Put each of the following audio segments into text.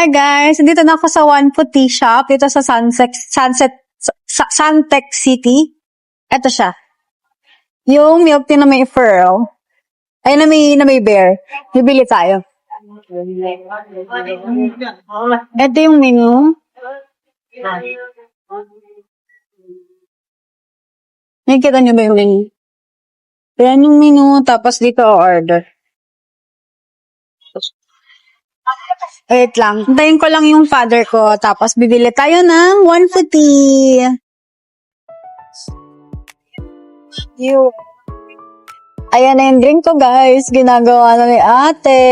Hi guys, dito na ako sa One Foot Tea Shop dito sa Suntec City. Ito siya. Yung milk tea na may fur. Ay, na may bear. Bibili tayo. Ito yung menu. Nakikita nyo ba yung menu? Ayan yung menu, tapos dito order. Wait lang. Hintayin ko lang yung father ko. Tapos bibili tayo ng One Foot Tea. Ayan na yung drink ko, guys. Ginagawa na ni ate.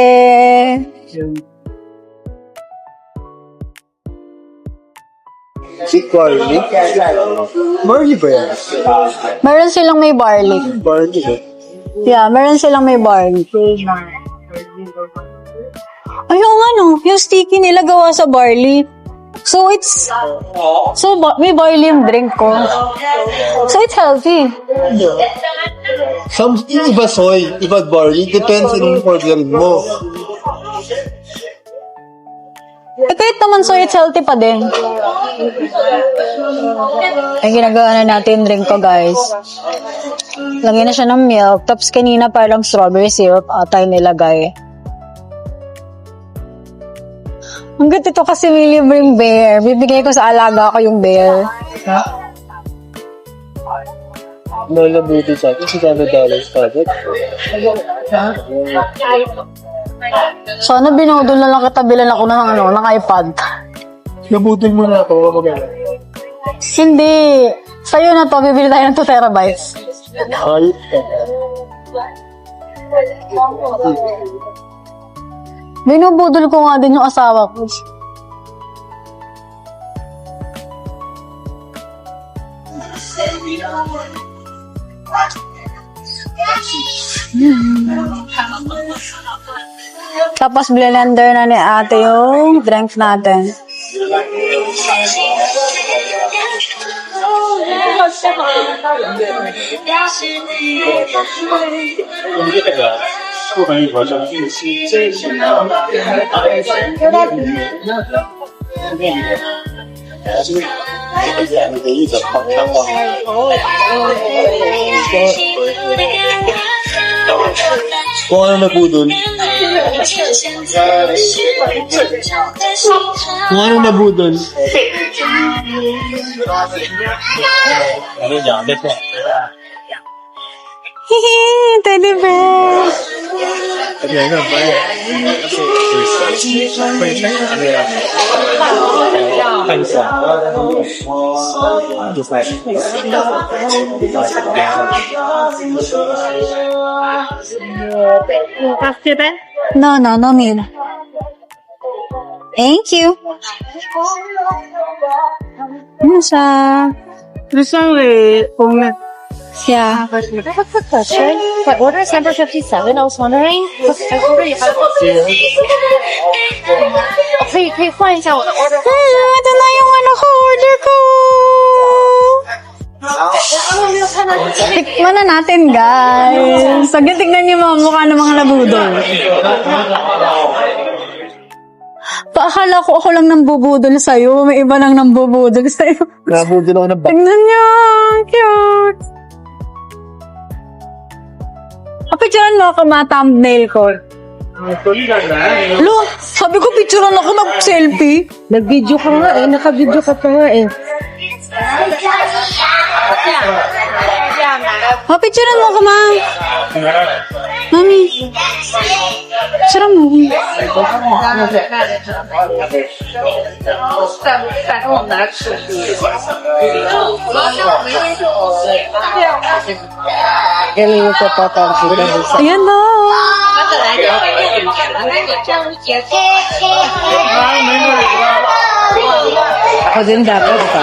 Sweet barley? Barley ba yan? Meron silang may barley. Barley ba? Yeah, meron silang may barley. Ayun nga no, yung sticky nila gawa sa barley. So may barley yung drink ko. So it's healthy. Iba soy, iba barley. Depends on order mo. Kahit naman so it's healthy pa din. Ay, ginagawa na natin drink ko, guys. Lagyan na siya ng milk. Tapos kanina parang strawberry syrup ata yung nilagay. Ang ganda ito kasi may libreng bear. Bibigay ko sa alaga ko yung bear. Nalabuti sa akin, $600 budget. Sana binudol na lang kita, bilan ako ng iPad. Nabudol mo na ako, magana. Hindi. Sa'yo na to, bibili tayo ng 2 terabytes. Ay. Binubudol ko nga din yung asawa ko. Tapos blender na ni ate yung drink natin. Kung ano nabudol? Kung ano nabudol? Hihi, teddy bear. No meal. Thank you. Musa. Yeah. I have a quick question. My order is number 57. I was wondering, Okay, fine. So, order. Ito na yung order ko. Tikman na natin, guys. Sagad, tignan niyo mga mukha ng mga nabudol. Paakala ko ako lang nambubudol sa'yo. May iba lang nambubudol sa'yo. Nabudol ako ng bak. Tignan niyo. Cute. Picturean mo ako mga thumbnail ko. Lo, sabi ko picturean ako nag-selfie. Nag-video ka nga eh. Naka-video ka pa nga eh. Picturean mo ako, ma. Mami. Picturean mo. Galing yung papatang kita. Ayan na. Ako din dapat pa.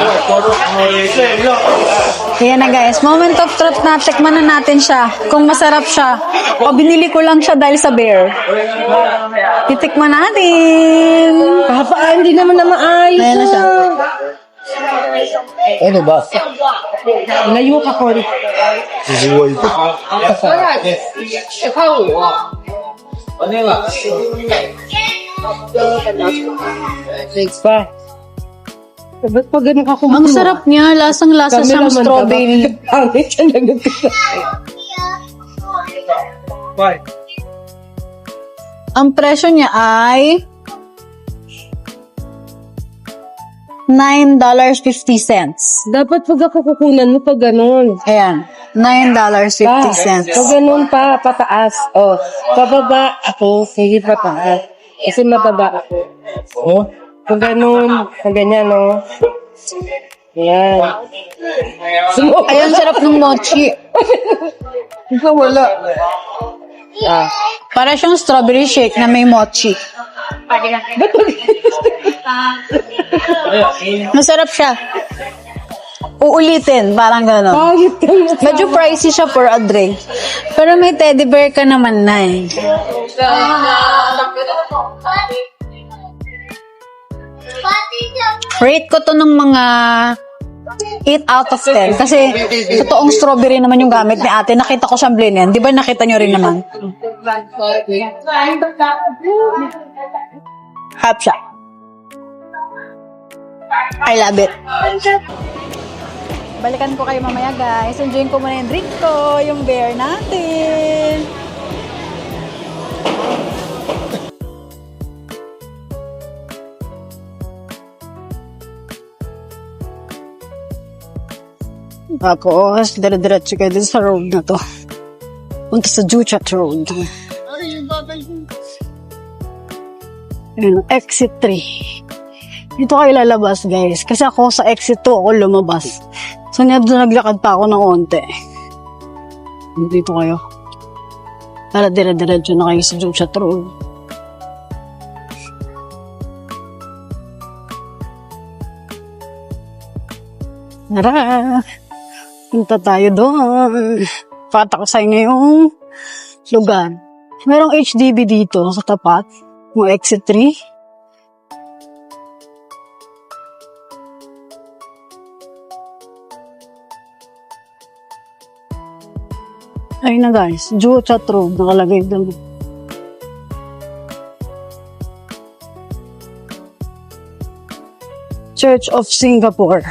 Ayan na, guys. Moment of truth na. Tikman na natin siya. Kung masarap siya. O binili ko lang siya dahil sa bear. Titikman natin. Papa, hindi naman na maayos. Ayan na siya. Ano ba? Layo ka, Cory. Buhay ko. 快看我。Thanks pa. Ba't pa ganun ka Ang sarap niya. Lasang-lasa siyang strawberry. Pangit siya lang. Ang presyo niya ay $9.50. Dapat pag ako kukunan mo pag ganun. Ayan. $9.50. Pag ganun pa, pataas. O, pababa ako, sige pataas. Kasi mataba ako. O, pag ganun, pag ganyan, no? Ayan. Ayan, sarap ng mochi. Ikaw wala. Ah. Para siyang strawberry shake na may mochi. Masarap siya. Uulitin, parang gano'n. Pangit ka na. Medyo pricey siya for a drink. Pero may teddy bear ka naman na eh. Rate ko to ng mga 8 out of 10. Kasi totoong strawberry naman yung gamit ni ate. Nakita ko siyang blend. Di ba nakita nyo rin naman? Half siya. I love it. Balikan ko kayo mamaya guys. Enjoyin ko muna yung drink ko. Yung beer natin. Tapos, dire-diretso kayo dito sa road na to. Punta sa Juchat Road. Ayun, exit 3. Dito kayo lalabas, guys. Kasi ako sa exit 2 ako lumabas. So, naglakad pa ako ng onte. Dito kayo. Para dire-diretso na kayo sa Juchat Road. Tara! Punta tayo doon. Pata ko sa inyo yung lugar. Merong HDB dito sa tapat. Yung exit 3. Ayun na guys. Juchat Road. Nakalagay doon. Church of Singapore.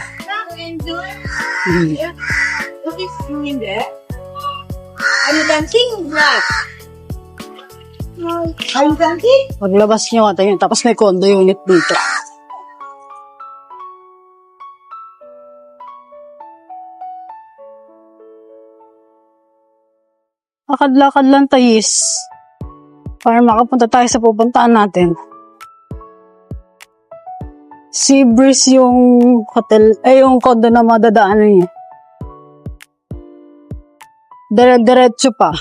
Are you dancing? Are you dancing? Paglabas nyo ata yun. Tapos may condo unit dito. Lakad-lakad lang tayis. Para makapunta tayo sa pupuntaan natin. Sea Breeze yung hotel, yung condo na madadaanan niya. Dire-diretso pa.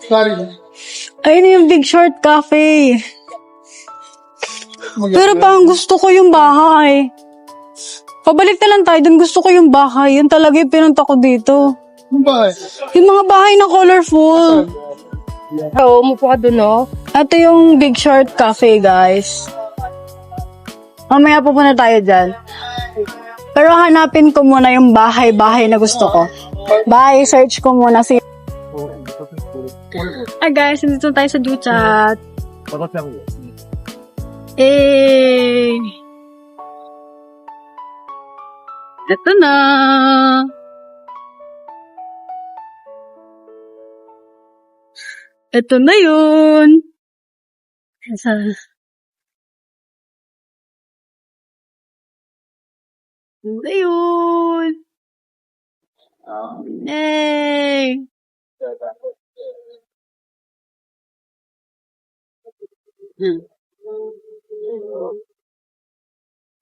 Sorry. Ayun yung Big Short Cafe. Pero parang gusto ko yung bahay. Pabalik na lang tayo dun. Gusto ko yung bahay. Yun talaga yung pinunta ko dito. Ano ba? Yung mga bahay na colorful. Oo, umupo ka dun, no? Ito yung Big Short Cafe, guys. Mamaya pupunta tayo dyan. Pero Pero hanapin ko muna yung bahay-bahay na gusto ko. Bahay, search ko muna si... Hi guys, nandito tayo sa Duchat. Eh, ito na. Ito na yun. Ito na yun. Yay!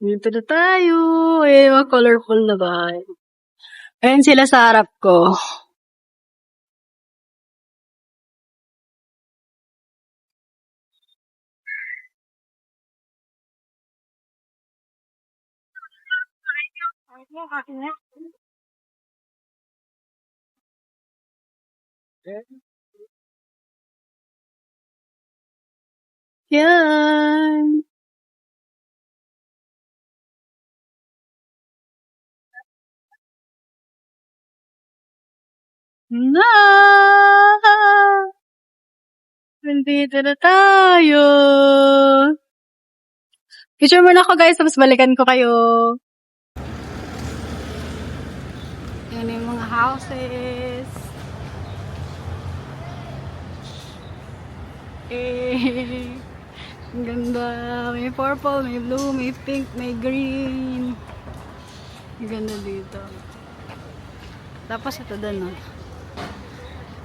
Dito na tayo. Eh, mga colorful na ba? Ayan sila sa harap ko. Yan. Na! Nandito na tayo. Picture muna ako guys, tapos balikan ko kayo. Yan yung mga houses. Eh, ang ganda. May purple, may blue, may pink, may green. Ang ganda dito. Tapos ito din, oh.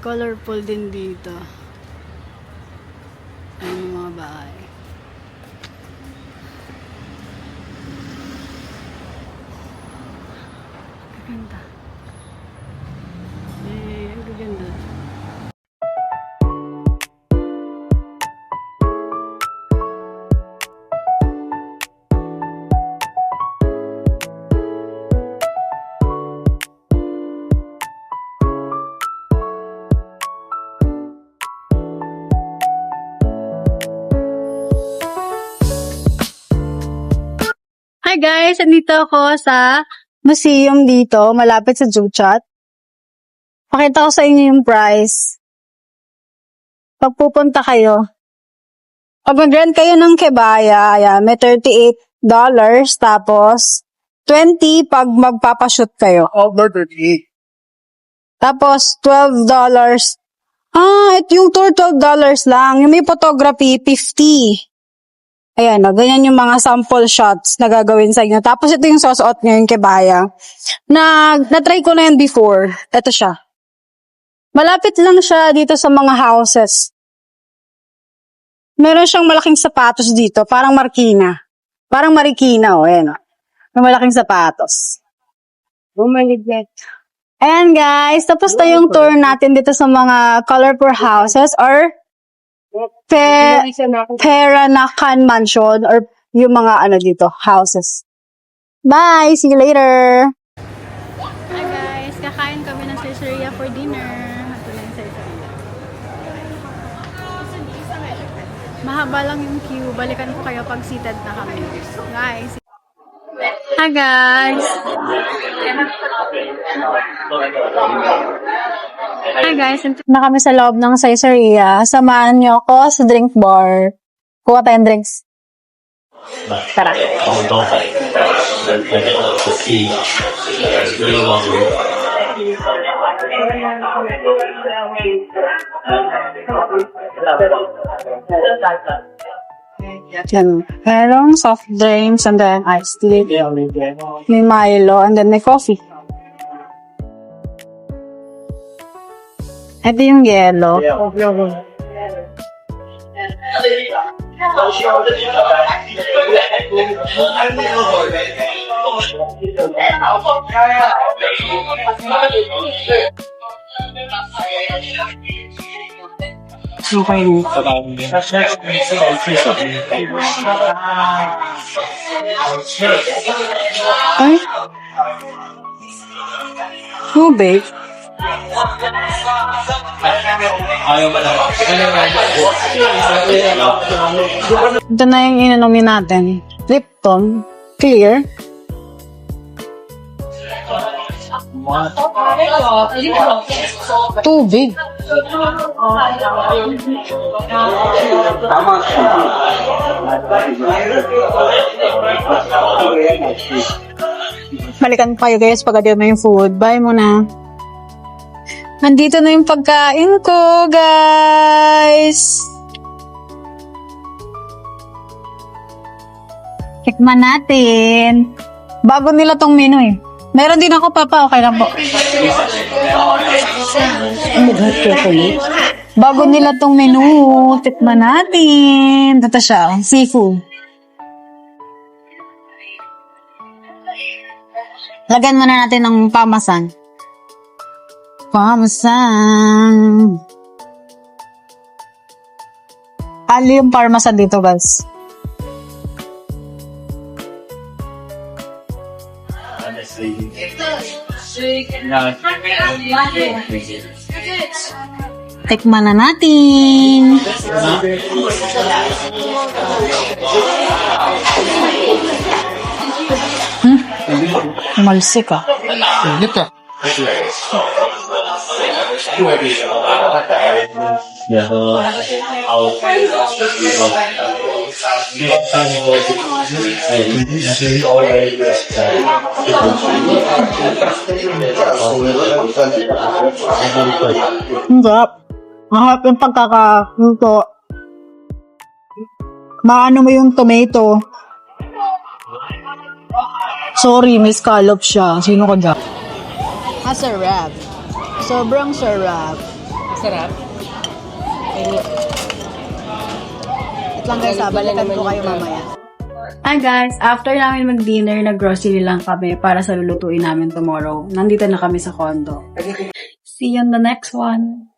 Colorful din dito. Ayan yung mga bahay. Ang ganda. Eh, ang ganda. Hi guys! Andito ako sa museum dito, malapit sa Duchat. Pakita ko sa inyo yung price. Pag pupunta kayo, pag mag-rent kayo ng kebaya, ayan, may $38, tapos $20 pag magpapashoot kayo. Outdoor 38. Tapos $12. Ito yung tour $12 lang. Yung may photography, $50. Ayan, ganyan yung mga sample shots na gagawin sa inyo. Tapos ito yung susuot nyo yung kebaya. Na-try ko na yan before. Ito siya. Malapit lang siya dito sa mga houses. Meron siyang malaking sapatos dito. Parang Marikina. Parang Marikina, ayan. May malaking sapatos. Bumaligyan. Ayan guys, tapos na yung tour natin dito sa mga colorful houses or Peranakan Mansion or yung mga dito, houses. Bye! See you later! Hi guys! Kakain kami ng Caesarea for dinner. Ito lang yung Caesarea. Mahaba lang yung queue. Balikan ko kayo pag seated na kami. Guys! Hi guys! Hi guys! Na kami sa loob ng Caesarea. Samahan niyo ako sa drink bar. Kuha tayong drinks. Tara. Yan. Merong soft drinks and then iced tea. May Milo and then may coffee. Ito yung yellow. Ay? Tubig? Ito na yung ininom natin. Lipton. Clear. Tubig. Balikan pa kayo guys pag na yung food. Bye muna. Nandito na yung pagkain ko, guys. Tikman natin. Bago nila tong menu eh. Meron din ako, Papa. Okay lang po. Bago nila tong menu, tikman natin. Ito siya, seafood. Lagyan muna natin ng pamasan. Parmesan. Ali yung parmesan dito, guys. Tikman na natin. Malsik ah. Ang sarap. Mahal yung pagkakaluto. Maano mo yung tomato. Sorry, may scallop siya. Sino ka dyan? Sarap. Sobrang sarap. Sarap. Wait lang guys, balikan ko kayo mamaya. Hi guys, after namin mag-dinner, nag-grocery lang kami para sa lulutuin namin tomorrow. Nandito na kami sa condo. See you on the next one.